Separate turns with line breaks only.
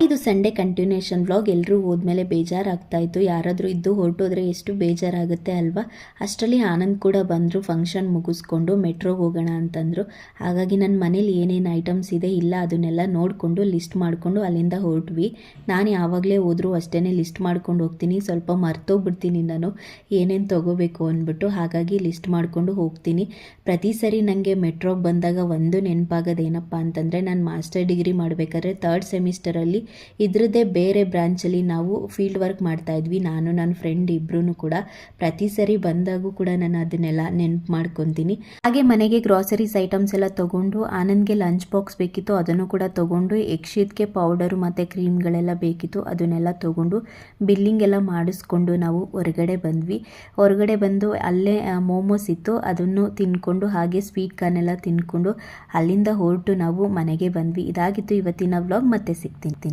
ಇದು Sunday continuation vlog. ಎಲ್ಲರೂ ಹೋದ್ಮೇಲೆ ಬೇಜಾರಾಗ್ತಾ ಇತ್ತು. ಯಾರಾದರೂ ಇದ್ದು ಹೊರಟೋದ್ರೆ ಎಷ್ಟು ಬೇಜಾರಾಗುತ್ತೆ ಅಲ್ವಾ. ಅಷ್ಟರಲ್ಲಿ ಆನಂದ್ ಕೂಡ ಬಂದರು. ಫಂಕ್ಷನ್ ಮುಗಿಸ್ಕೊಂಡು ಮೆಟ್ರೋಗೆ ಹೋಗೋಣ ಅಂತಂದರು. ಹಾಗಾಗಿ ನನ್ನ ಮನೇಲಿ ಏನೇನು ಐಟಮ್ಸ್ ಇದೆ ಇಲ್ಲ ಅದನ್ನೆಲ್ಲ ನೋಡಿಕೊಂಡು ಲಿಸ್ಟ್ ಮಾಡಿಕೊಂಡು ಅಲ್ಲಿಂದ ಹೊರಟ್ವಿ. ನಾನು ಯಾವಾಗಲೇ ಹೋದರೂ ಅಷ್ಟೇ ಲಿಸ್ಟ್ ಮಾಡ್ಕೊಂಡು ಹೋಗ್ತೀನಿ. ಸ್ವಲ್ಪ ಮರ್ತೋಗ್ಬಿಡ್ತೀನಿ ನಾನು ಏನೇನು ತೊಗೋಬೇಕು ಅಂದ್ಬಿಟ್ಟು. ಹಾಗಾಗಿ ಲಿಸ್ಟ್ ಮಾಡಿಕೊಂಡು ಹೋಗ್ತೀನಿ. ಪ್ರತಿ ಸರಿ ನನಗೆ ಮೆಟ್ರೋಗೆ ಬಂದಾಗ ಒಂದು ನೆನಪಾಗೋದೇನಪ್ಪ ಅಂತಂದರೆ, ನಾನು ಮಾಸ್ಟರ್ ಡಿಗ್ರಿ ಮಾಡಬೇಕಾದ್ರೆ 3rd ಸೆಮಿಸ್ಟರಲ್ಲಿ ಇದ್ರದ್ದೇ ಬೇರೆ ಬ್ರಾಂಚಲ್ಲಿ ನಾವು ಫೀಲ್ಡ್ ವರ್ಕ್ ಮಾಡ್ತಾಯಿದ್ವಿ. ನಾನು ನನ್ನ ಫ್ರೆಂಡ್ ಇಬ್ಬರೂ ಕೂಡ. ಪ್ರತಿ ಸರಿ ಬಂದಾಗೂ ಕೂಡ ನಾನು ಅದನ್ನೆಲ್ಲ ನೆನಪು ಮಾಡ್ಕೊತೀನಿ. ಹಾಗೆ ಮನೆಗೆ ಗ್ರಾಸರೀಸ್ ಐಟಮ್ಸ್ ಎಲ್ಲ ತೊಗೊಂಡು, ಆನಂದ್ಗೆ ಲಂಚ್ ಬಾಕ್ಸ್ ಬೇಕಿತ್ತು ಅದನ್ನು ಕೂಡ ತೊಗೊಂಡು, ಯಕ್ಷಿತ್ಗೆ ಪೌಡರು ಮತ್ತು ಕ್ರೀಮ್ಗಳೆಲ್ಲ ಬೇಕಿತ್ತು ಅದನ್ನೆಲ್ಲ ತೊಗೊಂಡು ಬಿಲ್ಲಿಂಗ್ ಎಲ್ಲ ಮಾಡಿಸ್ಕೊಂಡು ನಾವು ಹೊರಗಡೆ ಬಂದ್ವಿ. ಹೊರಗಡೆ ಬಂದು ಅಲ್ಲೇ ಮೋಮೋಸ್ ಇತ್ತು ಅದನ್ನು ತಿನ್ಕೊಂಡು, ಹಾಗೆ ಸ್ವೀಟ್ ಕಾರ್ನ್ ಎಲ್ಲ ತಿನ್ಕೊಂಡು ಅಲ್ಲಿಂದ ಹೊರಟು ನಾವು ಮನೆಗೆ ಬಂದ್ವಿ. ಇದಾಗಿತ್ತು ಇವತ್ತಿನ ವ್ಲಾಗ್. ಮತ್ತೆ ಸಿಗ್ತೀನಿ.